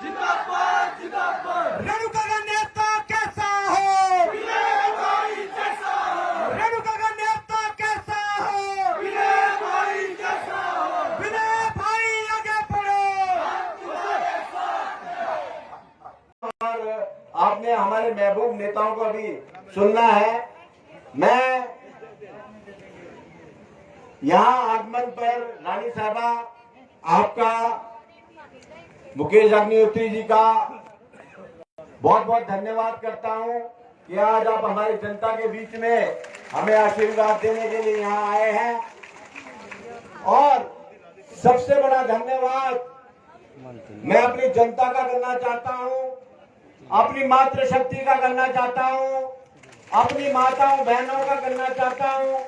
जिंदाबाद जिंदाबाद। रेणुका का नेता कैसा हो, विनय भाई जैसा हो, रेणुका का नेता कैसा हो, विनय भाई जैसा हो। विनय भाई आगे बढ़ो। और आपने हमारे महबूब नेताओं को भी सुनना है। मैं यहाँ आगमन पर रानी साहबा आपका, मुकेश अग्निहोत्री जी का बहुत बहुत धन्यवाद करता हूँ कि आज आप हमारी जनता के बीच में हमें आशीर्वाद देने के लिए यहाँ आए हैं। और सबसे बड़ा धन्यवाद मैं अपनी जनता का करना चाहता हूँ, अपनी मातृशक्ति का करना चाहता हूँ, अपनी माताओं बहनों का करना चाहता हूँ,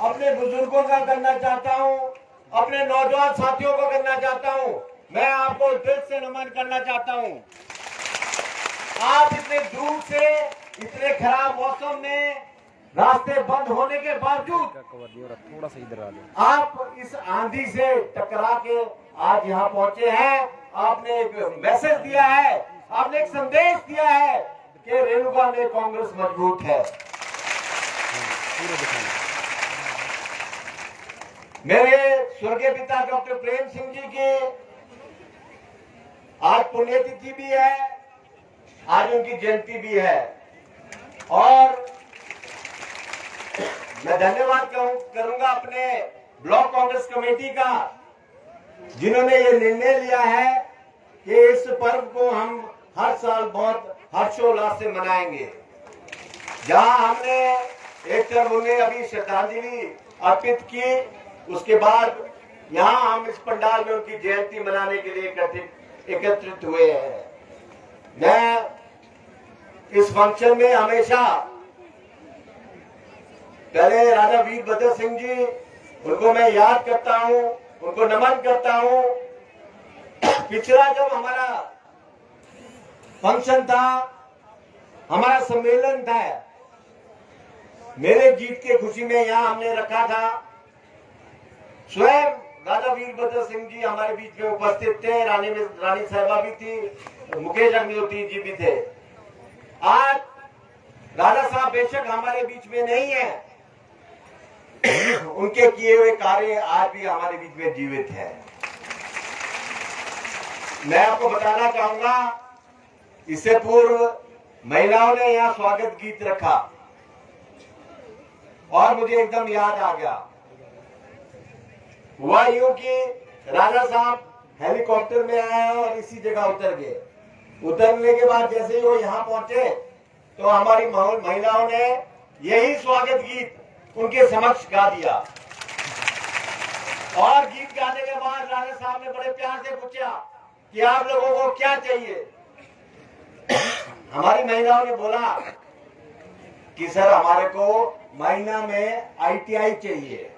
अपने बुजुर्गों का करना चाहता हूँ, अपने नौजवान साथियों को करना चाहता हूँ। मैं आपको दिल से नमन करना चाहता हूँ। आप इतने दूर से, इतने खराब मौसम में, रास्ते बंद होने के बावजूद थोड़ा सा इधर आ लो। आप इस आंधी से टकरा के आज यहाँ पहुंचे हैं। आपने एक मैसेज दिया है, आपने एक संदेश दिया है कि रेणुका में कांग्रेस मजबूत है। मेरे स्वर्गीय पिता डॉक्टर प्रेम सिंह जी की आज पुण्यतिथि भी है, आज उनकी जयंती भी है। और मैं धन्यवाद करूंगा अपने ब्लॉक कांग्रेस कमेटी का, जिन्होंने ये निर्णय लिया है कि इस पर्व को हम हर साल बहुत हर्षोल्लास से मनाएंगे। जहां हमने एक तरफ उन्हें अभी श्रद्धांजलि अर्पित की, उसके बाद यहाँ हम इस पंडाल में उनकी जयंती मनाने के लिए एकत्रित हुए हैं। मैं इस फंक्शन में हमेशा पहले राजा वीरभद्र सिंह जी, उनको मैं याद करता हूँ, उनको नमन करता हूँ। पिछला जब हमारा फंक्शन था, हमारा सम्मेलन था, मेरे जीत के खुशी में यहाँ हमने रखा था। स्वयं राजा वीरभद्र सिंह जी हमारे बीच में उपस्थित थे, रानी साहबा भी थी, मुकेश अग्निहोत्री जी भी थे। आज राजा साहब बेशक हमारे बीच में नहीं है, उनके किए हुए कार्य आज भी हमारे बीच में जीवित है। मैं आपको बताना चाहूंगा, इससे पूर्व महिलाओं ने यहाँ स्वागत गीत रखा और मुझे एकदम याद आ गया। हुआ यूं कि राजा साहब हेलीकॉप्टर में आए और इसी जगह उतर गए। उतरने के बाद जैसे ही वो यहाँ पहुंचे तो हमारी महिलाओं ने यही स्वागत गीत उनके समक्ष गा दिया। और गीत गाने के बाद राजा साहब ने बड़े प्यार से पूछा कि आप लोगों को क्या चाहिए। हमारी महिलाओं ने बोला कि सर हमारे को महीना में ITI चाहिए।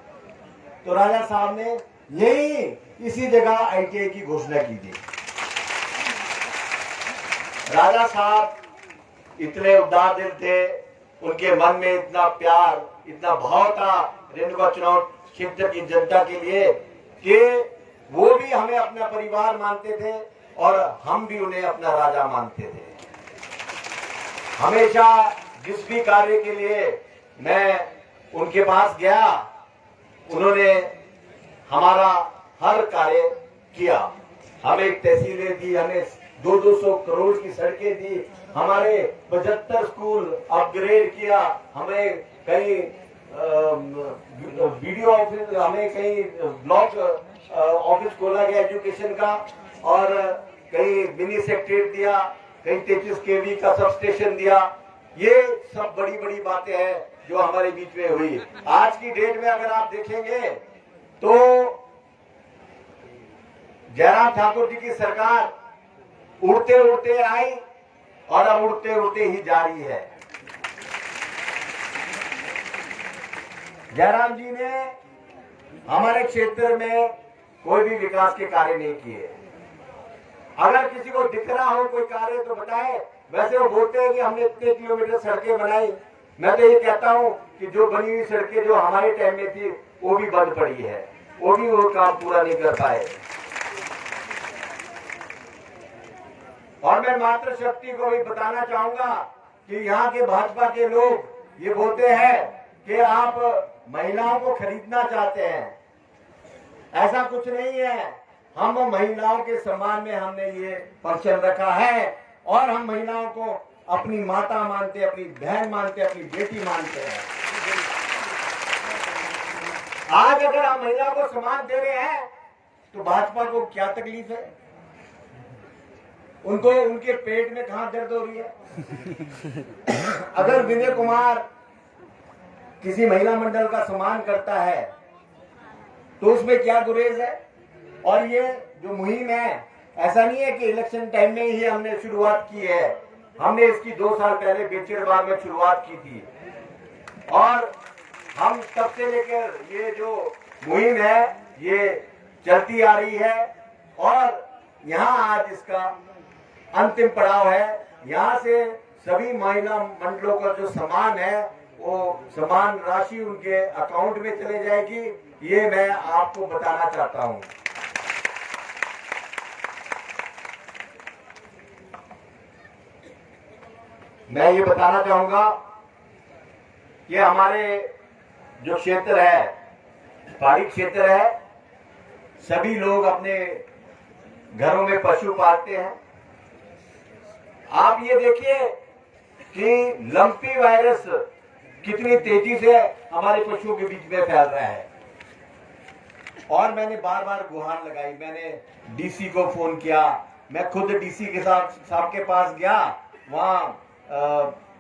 तो राजा साहब ने यही इसी जगह ITI की घोषणा की थी। राजा साहब इतने उदार दिल थे, उनके मन में इतना प्यार, इतना भाव था रेणुका चुनाव क्षेत्र की जनता के लिए कि वो भी हमें अपना परिवार मानते थे और हम भी उन्हें अपना राजा मानते थे। हमेशा जिस भी कार्य के लिए मैं उनके पास गया, उन्होंने हमारा हर कार्य किया। हमें तहसीलें दी, हमें 200 करोड़ की सड़कें दी, हमारे 75 स्कूल अपग्रेड किया, हमें कई वीडियो ऑफिस, हमें कई ब्लॉक ऑफिस खोला गया एजुकेशन का, और कई मिनी सेक्रेटरीट दिया, कई 33 kV का सब स्टेशन दिया। ये सब बड़ी बड़ी बातें हैं जो हमारे बीच में हुई। आज की डेट में अगर आप देखेंगे तो जयराम ठाकुर जी की सरकार उड़ते उड़ते आई और अब उड़ते उड़ते ही जा रही है। जयराम जी ने हमारे क्षेत्र में कोई भी विकास के कार्य नहीं किए। अगर किसी को दिख रहा हो कोई कार्य तो बताए। वैसे वो बोलते हैं कि हमने इतने किलोमीटर सड़कें बनाई। मैं तो ये कहता हूं कि जो बनी हुई सड़कें जो हमारे टाइम में थी वो भी बंद पड़ी है, वो भी वो काम पूरा नहीं कर पाए। और मैं मातृशक्ति को भी बताना चाहूंगा कि यहाँ के भाजपा के लोग ये बोलते हैं कि आप महिलाओं को खरीदना चाहते हैं। ऐसा कुछ नहीं है। हम महिलाओं के सम्मान में हमने ये फंक्शन रखा है और हम महिलाओं को अपनी माता मानते, अपनी बहन मानते, अपनी बेटी मानते हैं। आज अगर हम महिला को सम्मान दे रहे हैं तो भाजपा को क्या तकलीफ है? उनको उनके पेट में कहां दर्द हो रही है? अगर विनय कुमार किसी महिला मंडल का सम्मान करता है तो उसमें क्या गुरेज है? और ये जो मुहिम है, ऐसा नहीं है कि इलेक्शन टाइम में ही हमने शुरुआत की है। हमने इसकी 2 साल पहले बेचेड़बाग में शुरुआत की थी और हम तब से लेकर ये जो मुहिम है ये चलती आ रही है और यहाँ आज इसका अंतिम पड़ाव है। यहाँ से सभी महिला मंडलों का जो सम्मान है वो सम्मान राशि उनके अकाउंट में चले जाएगी। ये मैं आपको बताना चाहता हूँ। मैं ये बताना चाहूंगा कि हमारे जो क्षेत्र है, पहाड़ी क्षेत्र है, सभी लोग अपने घरों में पशु पालते हैं। आप ये देखिए कि लंपी वायरस कितनी तेजी से हमारे पशुओं के बीच में फैल रहा है और मैंने बार बार गुहार लगाई। मैंने डीसी को फोन किया, मैं खुद डीसी के साहब के पास गया। वहाँ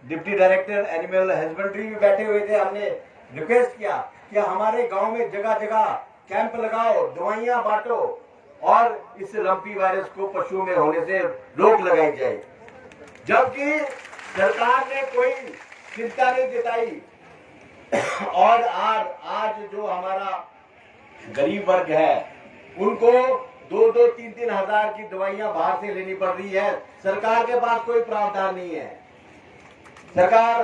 डिप्टी डायरेक्टर एनिमल हस्बेंड्री भी बैठे हुए थे। हमने रिक्वेस्ट किया कि हमारे गांव में जगह जगह कैंप लगाओ, दवाइयां बांटो और इस लंपी वायरस को पशुओं में होने से रोक लगाई जाए। जबकि सरकार ने कोई चिंता नहीं जताई और आज जो हमारा गरीब वर्ग है उनको 2-2, 3-3 हजार की दवाइयां बाहर से लेनी पड़ रही है। सरकार के पास कोई प्रावधान नहीं है। सरकार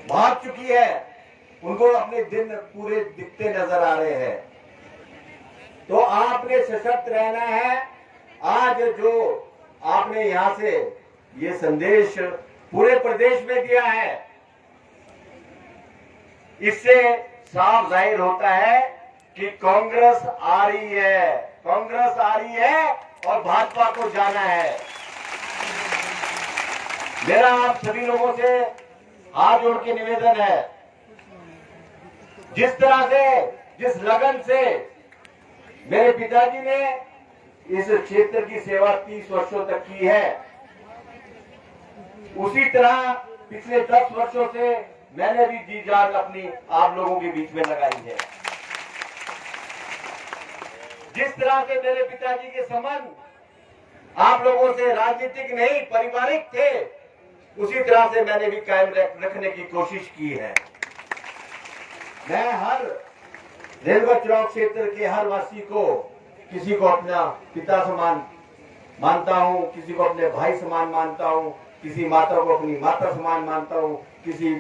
भाग चुकी है, उनको अपने दिन पूरे दिखते नजर आ रहे हैं। तो आपने सशक्त रहना है। आज जो आपने यहां से ये संदेश पूरे प्रदेश में दिया है, इससे साफ जाहिर होता है कि कांग्रेस आ रही है, कांग्रेस आ रही है और भाजपा को जाना है। मेरा आप सभी लोगों से हाथ जोड़ के निवेदन है, जिस तरह से, जिस लगन से मेरे पिताजी ने इस क्षेत्र की सेवा 30 वर्षों तक की है, उसी तरह पिछले 10 वर्षों से मैंने भी जी जान अपनी आप लोगों के बीच में लगाई है। जिस तरह से मेरे पिताजी के संबंध आप लोगों से राजनीतिक नहीं पारिवारिक थे, उसी तरह से मैंने भी कायम रखने की कोशिश की है। मैं हर रेलवे चौक क्षेत्र के हर वासी को, किसी को अपना पिता समान मानता हूं, किसी को अपने भाई समान मानता हूं, किसी माता को अपनी माता समान मानता हूं, किसी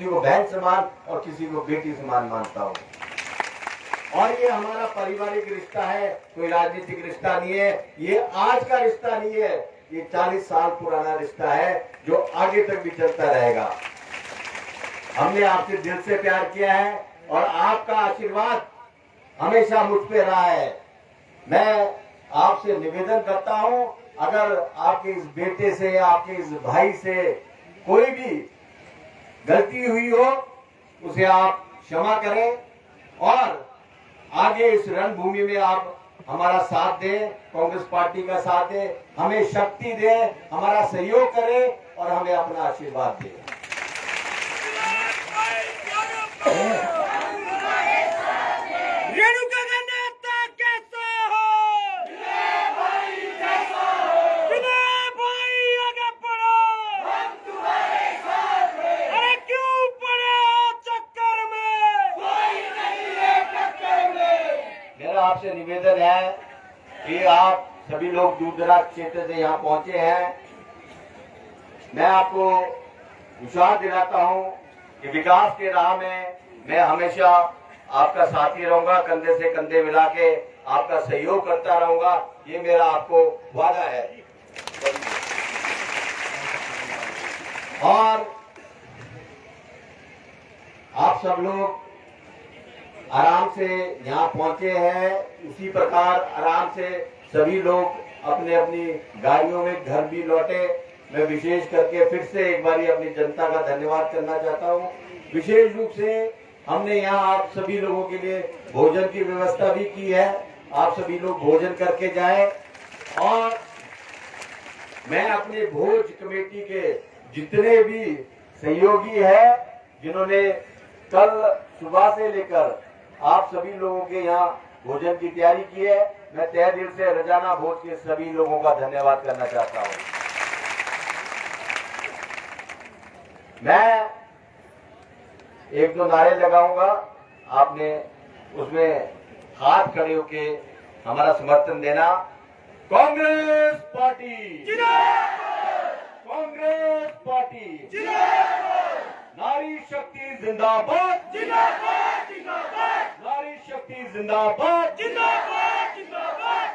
को बहन समान और किसी को बेटी समान मानता हूं। और ये हमारा पारिवारिक रिश्ता है, कोई राजनीतिक रिश्ता नहीं है। ये आज का रिश्ता नहीं है, ये 40 साल पुराना रिश्ता है जो आगे तक भी चलता रहेगा। हमने आपसे दिल से प्यार किया है और आपका आशीर्वाद हमेशा मुझ पे रहा है। मैं आपसे निवेदन करता हूं, अगर आपके इस बेटे से, आपके इस भाई से कोई भी गलती हुई हो, उसे आप क्षमा करें और आगे इस रणभूमि में आप हमारा साथ दें, कांग्रेस पार्टी का साथ दें, हमें शक्ति दें, हमारा सहयोग करें और हमें अपना आशीर्वाद दें। रेणुका का नेता कैसा हो? विनय भाई आगे बढ़ो, हम तुम्हारे साथ हैं। अरे क्यों पड़े हो चक्कर में? कोई नहीं है टक्कर में। मेरा आपसे निवेदन है कि आप सभी लोग दूर दराज क्षेत्र से यहाँ पहुंचे हैं। मैं आपको विश्वास दिलाता हूँ कि विकास के राह में मैं हमेशा आपका साथी रहूंगा, कंधे से कंधे मिला के आपका सहयोग करता रहूंगा। ये मेरा आपको वादा है। और आप सब लोग आराम से यहाँ पहुंचे हैं, उसी प्रकार आराम से सभी लोग अपने अपनी गाड़ियों में घर भी लौटे। मैं विशेष करके फिर से एक बार अपनी जनता का धन्यवाद करना चाहता हूँ। विशेष रूप से हमने यहाँ आप सभी लोगों के लिए भोजन की व्यवस्था भी की है। आप सभी लोग भोजन करके जाएं। और मैं अपने भोज कमेटी के जितने भी सहयोगी हैं, जिन्होंने कल सुबह से लेकर आप सभी लोगों के यहाँ भोजन की तैयारी की है, मैं तहे दिल से रोजाना भोज के सभी लोगों का धन्यवाद करना चाहता हूँ। मैं एक दो नारे लगाऊंगा, आपने उसमें हाथ खड़े होके हमारा समर्थन देना। कांग्रेस पार्टी जिंदाबाद, कांग्रेस पार्टी जिंदाबाद, नारी शक्ति जिंदाबाद जिंदाबाद जिंदाबाद, नारी शक्ति जिंदाबाद जिंदाबाद जिंदाबाद।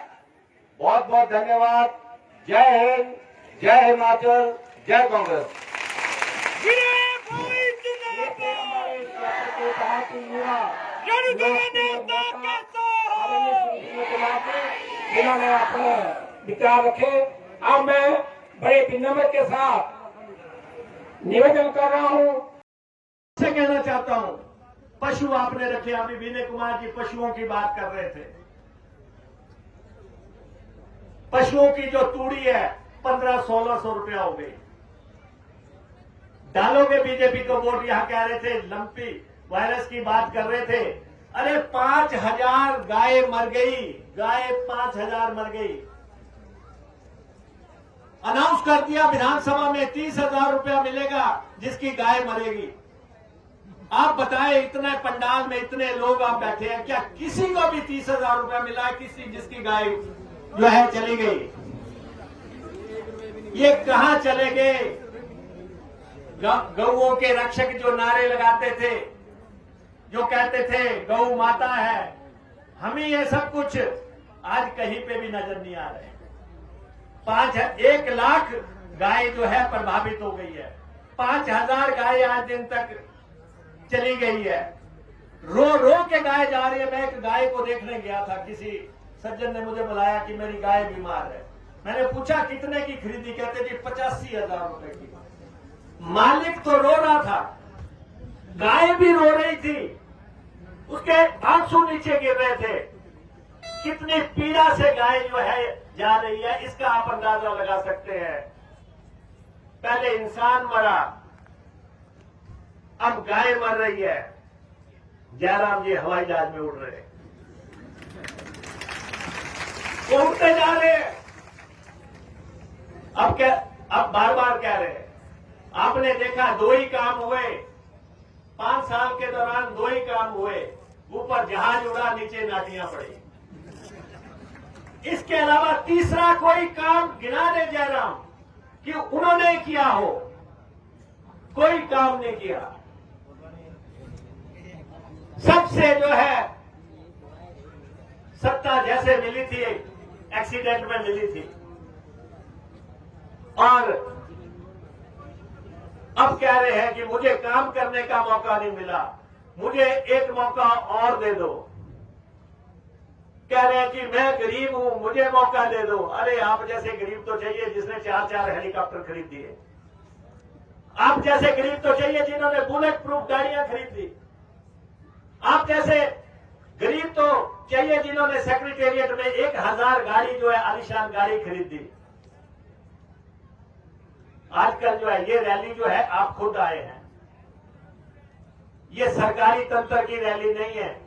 बहुत बहुत धन्यवाद। जय हिंद, जय हिमाचल, जय कांग्रेस। जिन्होंने अपने विचार रखे। अब मैं बड़े विनम्र के साथ निवेदन कर रहा हूँ, से कहना चाहता हूँ, पशु आपने रखे। अभी विनय कुमार जी पशुओं की बात कर रहे थे। पशुओं की जो तूड़ी है 1500-1600 रुपया हो गई। डालोगे बीजेपी को वोट, यहां कह रहे थे लंपी वायरस की बात कर रहे थे। अरे 5000 गाय मर गई, गाय 5000 मर गई। अनाउंस कर दिया विधानसभा में 30,000 रुपया मिलेगा जिसकी गाय मरेगी। आप बताएं, इतने पंडाल में इतने लोग आप बैठे हैं, क्या किसी को भी 30,000 रुपया मिला है? किसी जिसकी गाय जो है चली गई, ये कहां चले गए? गौओं के रक्षक जो नारे लगाते थे, जो कहते थे गौ माता है, हमें ये सब कुछ आज कहीं पे भी नजर नहीं आ रहे। 1 लाख गाय जो है प्रभावित हो गई है। 5000 गाय आज दिन तक चली गई है। रो रो के गाय जा रही है। मैं एक गाय को देखने गया था, किसी सज्जन ने मुझे बुलाया कि मेरी गाय बीमार है। मैंने पूछा कितने की खरीदी? कहते जी 85,000 रुपए की। मालिक तो रो रहा था, गाय भी रो रही थी, उसके आंसू नीचे गिर रहे थे। कितनी पीड़ा से गाय जो है जा रही है, इसका आप अंदाजा लगा सकते हैं। पहले इंसान मरा, अब गाय मर रही है। जयराम जी हवाई जहाज में उड़ रहे, वो उड़ते जा रहे हैं। अब बार बार कह रहे हैं। आपने देखा 2 ही काम हुए 5 साल के दौरान, 2 ही काम हुए। ऊपर जहाज उड़ा, नीचे नाटियां पड़ी। इसके अलावा तीसरा कोई काम गिना दे जयराम कि उन्होंने किया हो, कोई काम नहीं किया। सबसे जो है सत्ता जैसे मिली थी, एक्सीडेंट में मिली थी। और अब कह रहे हैं कि मुझे काम करने का मौका नहीं मिला, मुझे एक मौका और दे दो। कह रहे हैं कि मैं गरीब हूं, मुझे मौका दे दो। अरे आप जैसे गरीब तो चाहिए जिसने 4-4 हेलीकॉप्टर खरीद दिए। आप जैसे गरीब तो चाहिए जिन्होंने बुलेट प्रूफ गाड़ियां खरीद दी। आप जैसे गरीब तो चाहिए जिन्होंने सेक्रेटेरिएट में 1000 गाड़ी जो है आलीशान गाड़ी खरीद दी। आजकल जो है ये रैली जो है आप खुद आए हैं, ये सरकारी तंत्र की रैली नहीं है।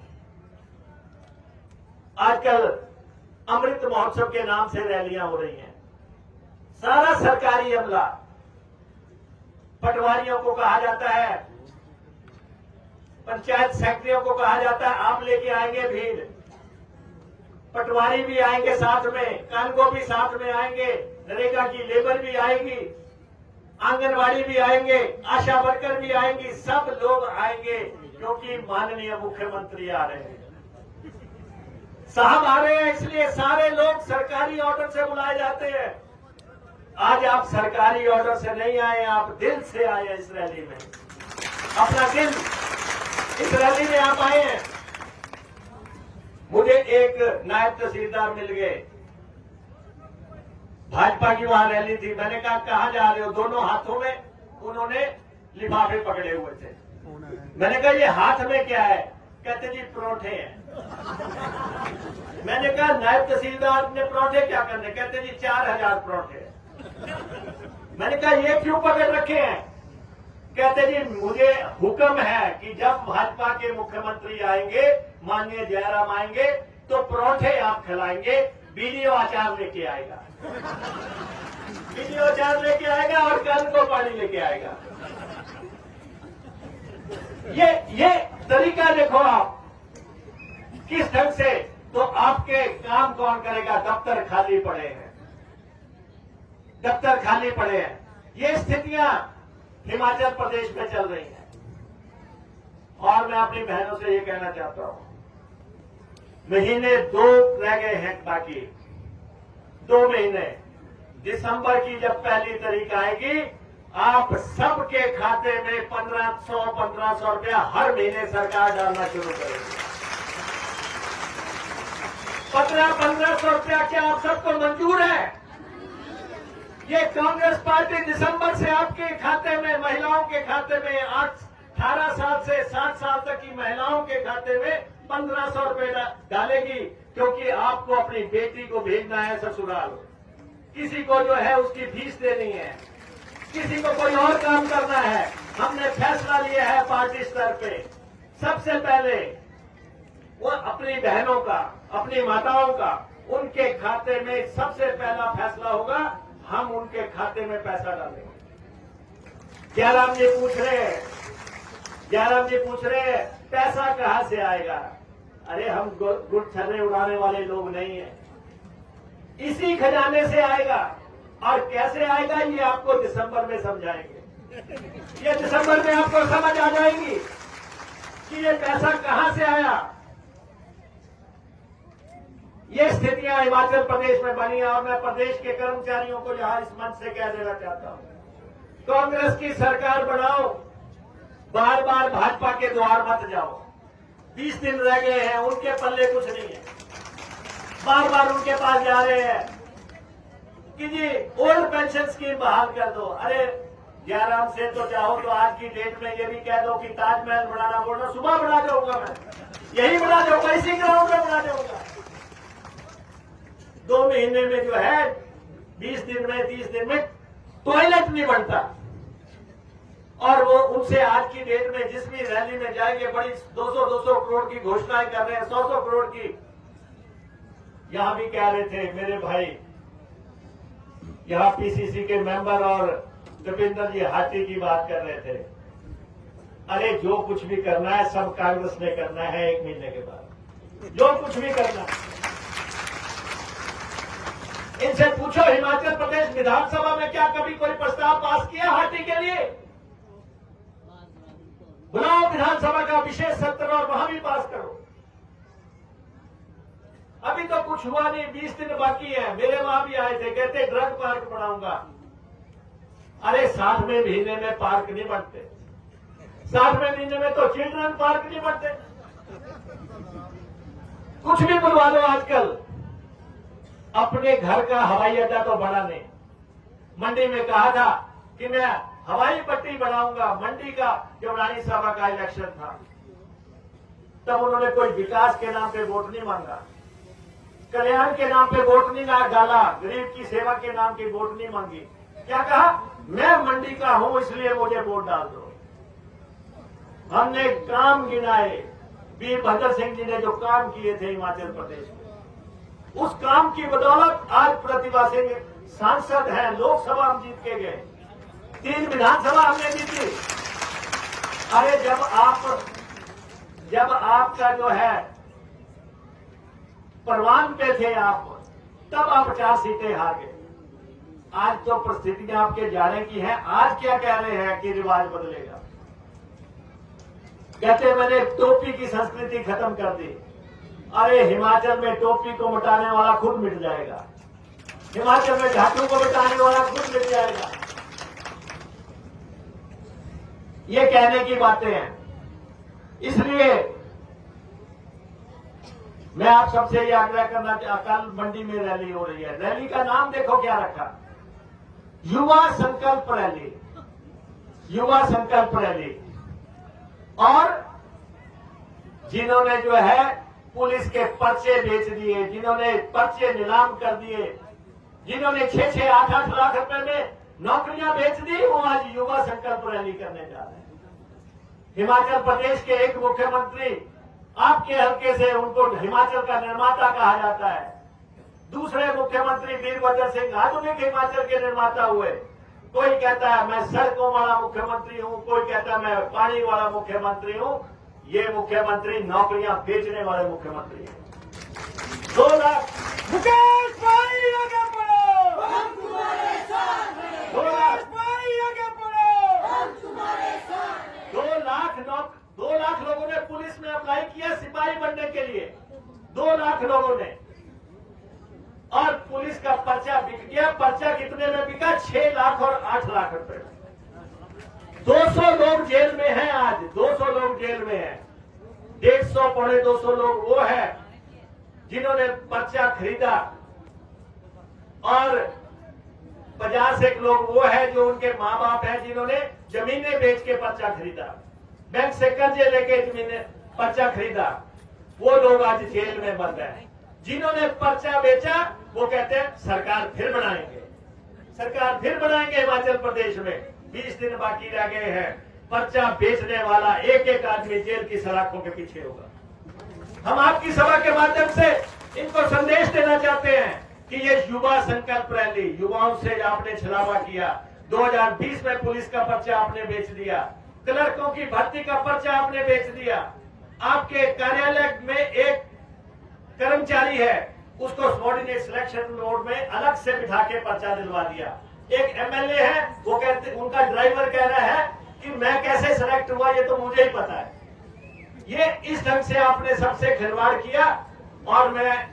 आजकल अमृत महोत्सव के नाम से रैलियां हो रही हैं। सारा सरकारी अमला, पटवारियों को कहा जाता है, पंचायत सेक्रेटरियों को कहा जाता है आप लेके आएंगे भीड़, पटवारी भी आएंगे साथ में, कानगो भी साथ में आएंगे, नरेगा की लेबर भी आएगी, आंगनवाड़ी भी आएंगे, आशा वर्कर भी आएंगी, सब लोग आएंगे क्योंकि माननीय मुख्यमंत्री आ रहे हैं, साहब आ रहे हैं। इसलिए सारे लोग सरकारी ऑर्डर से बुलाए जाते हैं। आज आप सरकारी ऑर्डर से नहीं आए, आप दिल से आए इस रैली में, अपना दिल इस रैली में आप आए हैं। मुझे एक नायब तहसीलदार मिल गए, भाजपा की वहां रैली थी। मैंने कहा कहां जा रहे हो? दोनों हाथों में उन्होंने लिफाफे पकड़े हुए थे। मैंने कहा ये हाथ में क्या है? कहते जी परोठे हैं। मैंने कहा नायब तहसीलदार ने परोठे क्या करने? कहते जी 4000 परोठे। मैंने कहा ये क्यों पकड़ रखे हैं? कहते जी मुझे हुक्म है कि जब भाजपा के मुख्यमंत्री आएंगे, माननीय जयराम आएंगे, तो परोठे आप खिलाएंगे, बीडीओ आचार लेके आएगा, बीडीओ आचार लेके आएगा और कल को पानी लेके आएगा। ये तरीका देखो आप किस ढंग से। तो आपके काम कौन करेगा? दफ्तर खाली पड़े हैं, दफ्तर खाली पड़े हैं। ये स्थितियां हिमाचल प्रदेश में चल रही हैं। और मैं अपनी बहनों से ये कहना चाहता हूं, महीने 2 रह गए हैं बाकी, 2 महीने। दिसंबर की जब पहली तारीख आएगी, आप सबके खाते में 1500 रुपया हर महीने सरकार डालना शुरू करेगी। 1500 रुपया क्या आप सबको मंजूर है? ये कांग्रेस पार्टी दिसंबर से आपके खाते में, महिलाओं के खाते में, 18 साल से 60 साल तक की महिलाओं के खाते में 1500 रुपए डालेगी, क्योंकि आपको अपनी बेटी को भेजना है ससुराल, किसी को जो है उसकी फीस देनी है, किसी को कोई और काम करना है। हमने फैसला लिया है पार्टी स्तर पे, सबसे पहले वो अपनी बहनों का, अपनी माताओं का, उनके खाते में सबसे पहला फैसला होगा, हम उनके खाते में पैसा डालेंगे। जयराम जी पूछ रहे हैं पैसा कहां से आएगा? अरे हम गुटछर्रे उड़ाने वाले लोग नहीं हैं, इसी खजाने से आएगा। और कैसे आएगा ये आपको दिसंबर में समझाएंगे। ये दिसंबर में आपको समझ आ जाएगी कि ये पैसा कहां से आया। ये स्थितियां हिमाचल प्रदेश में बनी है। और मैं प्रदेश के कर्मचारियों को यहां इस मंच से कह देना चाहता हूं, कांग्रेस की सरकार बनाओ, बार बार भाजपा के द्वार मत जाओ। 20 दिन रह गए हैं, उनके पल्ले कुछ नहीं है, बार बार उनके पास जा रहे हैं कि जी ओल्ड पेंशन स्कीम बहाल कर दो। अरे जयराम से तो चाहो तो आज की डेट में ये भी कह दो कि ताजमहल बनाना बोलना, सुबह बना जाऊंगा, मैं यही बना जाऊंगा, इसी ग्राउंड में बना जाऊंगा। 2 महीने में जो है 20 दिन में 30 दिन में टॉयलेट नहीं बनता। और वो उनसे आज की डेट में जिस भी रैली में जाएंगे, बड़ी 200 करोड़ की घोषणाएं कर रहे हैं, 100 करोड़ की। यहां भी कह रहे थे मेरे भाई, यहां पीसीसी के मेंबर और दीपेंद्र जी हाथी की बात कर रहे थे। अरे जो कुछ भी करना है सब कांग्रेस ने करना है 1 महीने के बाद, जो कुछ भी करना है। इनसे पूछो हिमाचल प्रदेश विधानसभा में क्या कभी कोई प्रस्ताव पास किया हाथी के लिए? बुलाओ विधानसभा का विशेष सत्र और वहां भी पास करो। अभी तो कुछ हुआ नहीं, 20 दिन बाकी है। मेरे वहां भी आए थे, कहते ड्रग पार्क बनाऊंगा। अरे 60वें महीने में पार्क नहीं बनते, 60वें महीने में तो चिल्ड्रन पार्क नहीं बनते। कुछ भी बुलवा लो आजकल। अपने घर का हवाई अड्डा तो बना नहीं। मंडी में कहा था कि मैं हवाई पट्टी बनाऊंगा। मंडी का जब रानी सभा का इलेक्शन था तब उन्होंने कोई विकास के नाम पे वोट नहीं मांगा, कल्याण के नाम पे वोट नहीं डाला, गरीब की सेवा के नाम की वोट नहीं मांगी। क्या कहा? मैं मंडी का हूं इसलिए मुझे वोट डाल दो। हमने काम गिनाए, वीरभद्र सिंह जी ने जो काम किए थे हिमाचल प्रदेश में, उस काम की बदौलत आज प्रतिभा सिंह सांसद हैं, लोकसभा हम जीत के गए, 3 विधानसभा हमने जीती। अरे जब आपका जो है परवान पे थे आप, तब आप 4 सीटें हार गए। आज तो परिस्थितियां आपके जाने की हैं। आज क्या कह रहे हैं कि रिवाज बदलेगा? कहते मैंने टोपी की संस्कृति खत्म कर दी। अरे हिमाचल में टोपी को मिटाने वाला खुद मिट जाएगा। हिमाचल में घाटों को बिताने वाला खुद मिल जाएगा। ये कहने की बातें हैं। इसलिए मैं आप सबसे ये आग्रह करना चाहता, कल मंडी में रैली हो रही है। रैली का नाम देखो क्या रखा, युवा संकल्प रैली, युवा संकल्प रैली। और जिन्होंने जो है पुलिस के पर्चे बेच दिए, जिन्होंने पर्चे नीलाम कर दिए, जिन्होंने 6-6, 8-8 लाख रुपए में नौकरियां बेच दी, वो आज युवा संकल्प रैली करने जा रहे हैं। हिमाचल प्रदेश के एक मुख्यमंत्री, आपके हल्के से उनको हिमाचल का निर्माता कहा जाता है। दूसरे मुख्यमंत्री वीरभद्र सिंह आधुनिक हिमाचल के निर्माता हुए। कोई कहता है मैं सड़कों वाला मुख्यमंत्री हूं, कोई कहता है मैं पानी वाला मुख्यमंत्री हूं। ये मुख्यमंत्री नौकरियां बेचने वाले मुख्यमंत्री हैं। 2 लाख मुकेश भाई आगे बढ़ो, हम तुम्हारे साथ हैं, 2 लाख भाई आगे बढ़ो। हम तुम्हारे साथ हैं। 2 लाख लोगों ने पुलिस में अप्लाई किया सिपाही बनने के लिए, 2 लाख लोगों ने। और पुलिस का पर्चा बिक गया। पर्चा कितने में बिका? 6 लाख और 8 लाख रुपए। 200 लोग जेल में हैं आज, 200 लोग जेल में हैं। 150 पौने 200 लोग वो है जिन्होंने पर्चा खरीदा, और 50 लोग वो है जो उनके माँ बाप हैं जिन्होंने जमीनें बेच के पर्चा खरीदा, बैंक से कर्जे लेके जमीनें पर्चा खरीदा। वो लोग आज जेल में बंद हैं। जिन्होंने पर्चा बेचा वो कहते हैं सरकार फिर बनाएंगे, सरकार फिर बनाएंगे। हिमाचल प्रदेश में 20 दिन बाकी रह गए हैं। पर्चा बेचने वाला एक एक आदमी जेल की सलाखों के पीछे होगा। हम आपकी सभा के माध्यम से इनको संदेश देना चाहते हैं कि ये युवा संकल्प रैली, युवाओं से आपने छलावा किया। 2020 में पुलिस का पर्चा आपने बेच दिया, क्लर्कों की भर्ती का पर्चा आपने बेच दिया। आपके कार्यालय में एक कर्मचारी है, उसको सबॉर्डिनेट सिलेक्शन बोर्ड में अलग से बिठा के पर्चा दिलवा दिया। एक एमएलए है, वो कहते, उनका ड्राइवर कह रहा है कि मैं कैसे सिलेक्ट हुआ ये तो मुझे ही पता है। ये इस ढंग से आपने सबसे खिलवाड़ किया। और मैं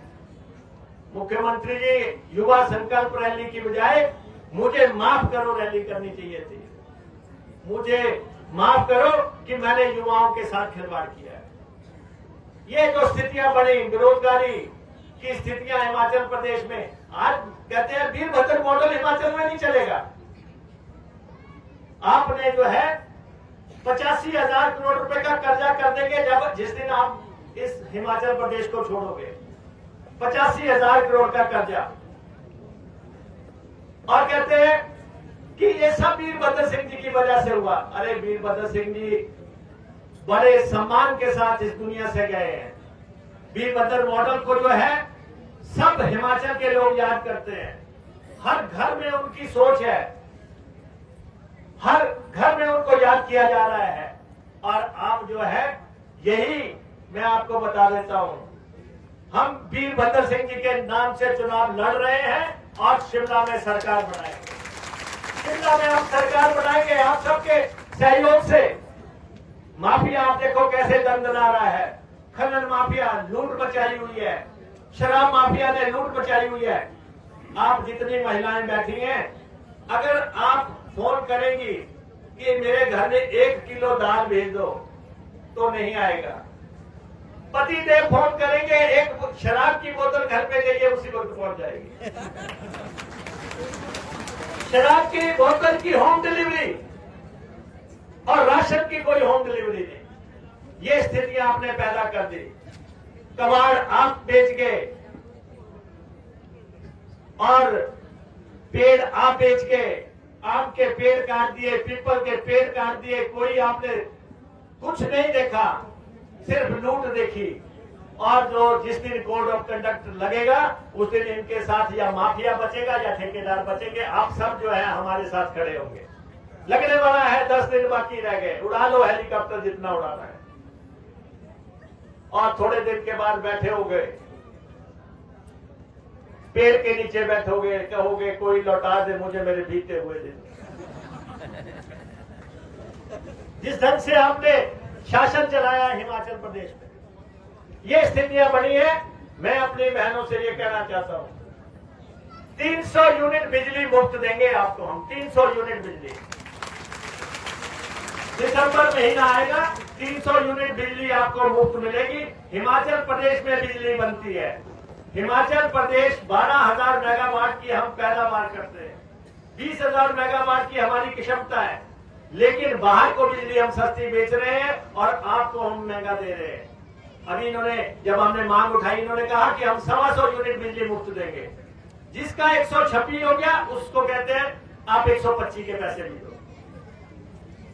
मुख्यमंत्री जी, युवा संकल्प रैली की बजाय मुझे माफ करो रैली करनी चाहिए थी। मुझे माफ करो कि मैंने युवाओं के साथ खिलवाड़ किया है। ये जो स्थितियां बनी, बेरोजगारी की स्थितियां हिमाचल प्रदेश में, आज कहते हैं वीरभद्र मॉडल हिमाचल में नहीं चलेगा। आपने जो है 85,000 करोड़ रुपए का कर्जा कर देंगे जब जिस दिन आप इस हिमाचल प्रदेश को छोड़ोगे। 85,000 करोड़ का कर्जा। और कहते हैं कि ये सब वीरभद्र सिंह जी की वजह से हुआ। अरे वीरभद्र सिंह जी बड़े सम्मान के साथ इस दुनिया से गए हैं। वीरभद्र मॉडल को जो है सब हिमाचल के लोग याद करते हैं। हर घर में उनकी सोच है, हर घर में उनको याद किया जा रहा है। और आप जो है, यही मैं आपको बता देता हूं, हम वीरभद्र सिंह जी के नाम से चुनाव लड़ रहे हैं और शिमला में सरकार बनाएंगे। शिमला में हम सरकार बनाएंगे आप सबके सहयोग से। माफिया आप देखो कैसे दंदना रहा है। खनन माफिया लूट मचाई हुई है, शराब माफिया ने लूट मचाई हुई है। आप जितनी महिलाएं बैठी हैं, अगर आप फोन करेंगी कि मेरे घर में 1 किलो दाल भेज दो, तो नहीं आएगा। पति देव फोन करेंगे, एक शराब की बोतल घर पे चाहिए, उसी वक्त पहुंच जाएगी। शराब की बोतल की होम डिलीवरी और राशन की कोई होम डिलीवरी नहीं। ये स्थितियां आपने पैदा कर दी। कबाड़ आप बेच गए और पेड़ आप बेच गए। आम के पेड़ काट दिए, पीपल के पेड़ काट दिए। कोई आपने कुछ नहीं देखा, सिर्फ लूट देखी। और जो जिस दिन कोड ऑफ कंडक्ट लगेगा उस दिन इनके साथ या माफिया बचेगा या ठेकेदार बचेंगे। आप सब जो है हमारे साथ खड़े होंगे। लगने वाला है, 10 दिन बाकी रह गए। उड़ा लो हेलीकॉप्टर जितना उड़ाना है। और थोड़े दिन के बाद बैठे हो गए, पेड़ के नीचे बैठोगे, कहोगे कोई लौटा दे मुझे मेरे बीते हुए दिन। जिस ढंग से आपने शासन चलाया हिमाचल प्रदेश में, ये स्थितियां बनी है। मैं अपनी बहनों से ये कहना चाहता हूं 300 यूनिट बिजली मुफ्त देंगे आपको हम, 300 यूनिट बिजली। दिसंबर महीना आएगा, 300 यूनिट बिजली आपको मुफ्त मिलेगी। हिमाचल प्रदेश में बिजली बनती है। हिमाचल प्रदेश 12,000 मेगावाट की हम पैदावार करते हैं, 20,000 मेगावाट की हमारी क्षमता है, लेकिन बाहर को बिजली हम सस्ती बेच रहे हैं और आपको हम महंगा दे रहे हैं। अभी इन्होंने, जब हमने मांग उठाई, इन्होंने कहा कि हम 125 यूनिट बिजली मुफ्त देंगे। जिसका 126 हो गया उसको कहते हैं आप 125 के पैसे भी दो।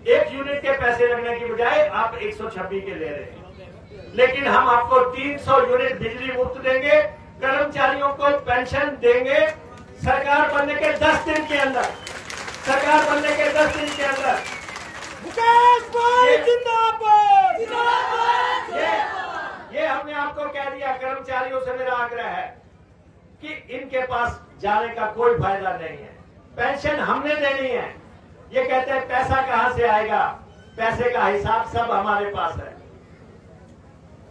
1 यूनिट के पैसे लगने की बजाय आप 126 के ले रहे हैं। लेकिन हम आपको 300 यूनिट बिजली मुफ्त देंगे, कर्मचारियों को पेंशन देंगे सरकार बनने के 10 दिन के अंदर, सरकार बनने के 10 दिन के अंदर। मुकेश भाई जिंदाबाद। ये हमने आपको कह दिया। कर्मचारियों से मेरा आग्रह है कि इनके पास जाने का कोई फायदा नहीं है, पेंशन हमने देनी है। ये कहते हैं पैसा कहां से आएगा, पैसे का हिसाब सब हमारे पास है,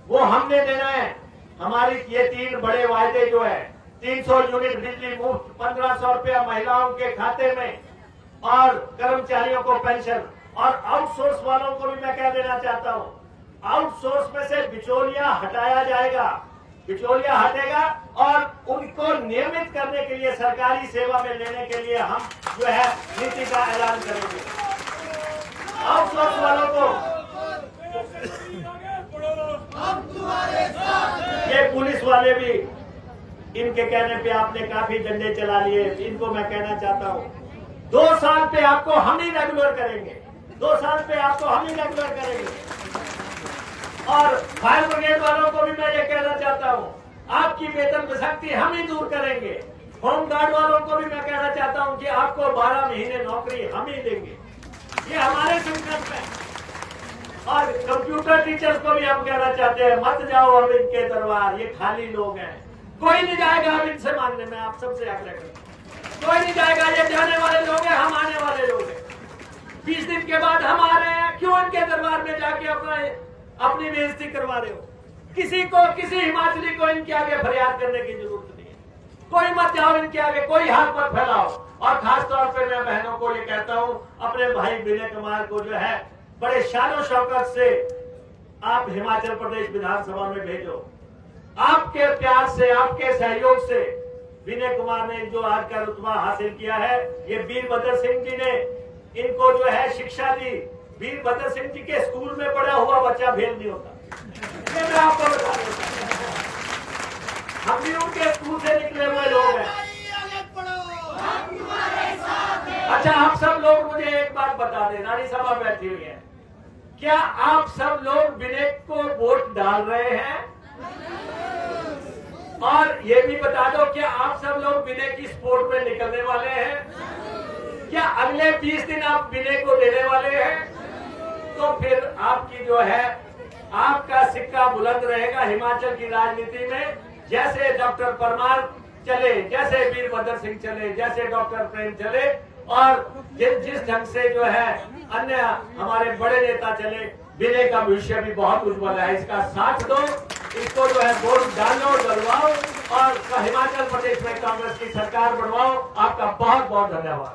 वो हमने देना है। हमारी ये 3 बड़े वायदे जो है, 300 यूनिट बिजली मुफ्त, 1500 रुपया महिलाओं के खाते में और कर्मचारियों को पेंशन, और आउटसोर्स वालों को भी मैं कह देना चाहता हूं, आउटसोर्स में से बिचौलिया हटाया जाएगा, बिचौलिया हटेगा और उनको नियमित करने के लिए, सरकारी सेवा में लेने के लिए हम जो है नीति का ऐलान करेंगे। आउटसोर्स वालों को, ये पुलिस वाले भी, इनके कहने पे आपने काफी डंडे चला लिए, इनको मैं कहना चाहता हूं 2 साल पे आपको हम ही रेगुलर करेंगे, 2 साल पे आपको हम ही रेगुलर करेंगे। और फायर ब्रिगेड वालों को भी मैं ये कहना चाहता हूं, आपकी वेतन विसक्ति हम ही दूर करेंगे। होमगार्ड वालों को भी मैं कहना चाहता हूं कि आपको 12 महीने नौकरी हम ही देंगे, ये हमारे संकल्प है। और कंप्यूटर टीचर्स को भी हम कहना चाहते हैं, मत जाओ अब इनके दरबार, ये खाली लोग हैं, कोई नहीं जाएगा अब इनसे मांगने में। आप सबसे आग्रह करता हूं, कोई नहीं जाएगा, ये जाने वाले लोग हैं, हम आने वाले लोग हैं। 20 दिन के बाद हम आ रहे हैं, क्यों इनके दरबार में जाके अपनी बेइज्जती करवा रहे हो? किसी हिमाचली को इनके आगे फरियाद करने की जरूरत नहीं है। कोई मत जाओ इनके आगे, कोई हाथ मत फैलाओ। और खासतौर पे मैं बहनों को ये कहता हूं, अपने भाई विनय कुमार को जो है बड़े शानो शौकत से आप हिमाचल प्रदेश विधानसभा में भेजो। आपके प्यार से, आपके सहयोग से विनय कुमार ने जो आज का रुतबा हासिल किया है, ये वीरभद्र सिंह जी ने इनको जो है शिक्षा दी। वीरभद्र सिंह जी के स्कूल में पढ़ा हुआ बच्चा फेल नहीं होता, ये मैं आपको बता देता हूं। हम भी उनके स्कूल से निकले हुए लोग हैं। अच्छा, आप सब लोग मुझे एक बात बता दें, रानी सभा बैठी हुई है, क्या आप सब लोग विनय को वोट डाल रहे हैं? और ये भी बता दो, क्या आप सब लोग विनय की सपोर्ट में निकलने वाले हैं? क्या अगले 20 दिन आप विनय को देने वाले हैं? तो फिर आपकी जो है, आपका सिक्का बुलंद रहेगा हिमाचल की राजनीति में। जैसे डॉक्टर परमार चले, जैसे वीरभद्र सिंह चले, जैसे डॉक्टर प्रेम चले, और जिस ढंग से जो है अन्य हमारे बड़े नेता चले, विनय का भविष्य भी बहुत उज्जवल है। इसका साथ दो, इसको जो है वोट डालो, डलवाओ और हिमाचल प्रदेश में कांग्रेस की सरकार बनवाओ। आपका बहुत बहुत धन्यवाद।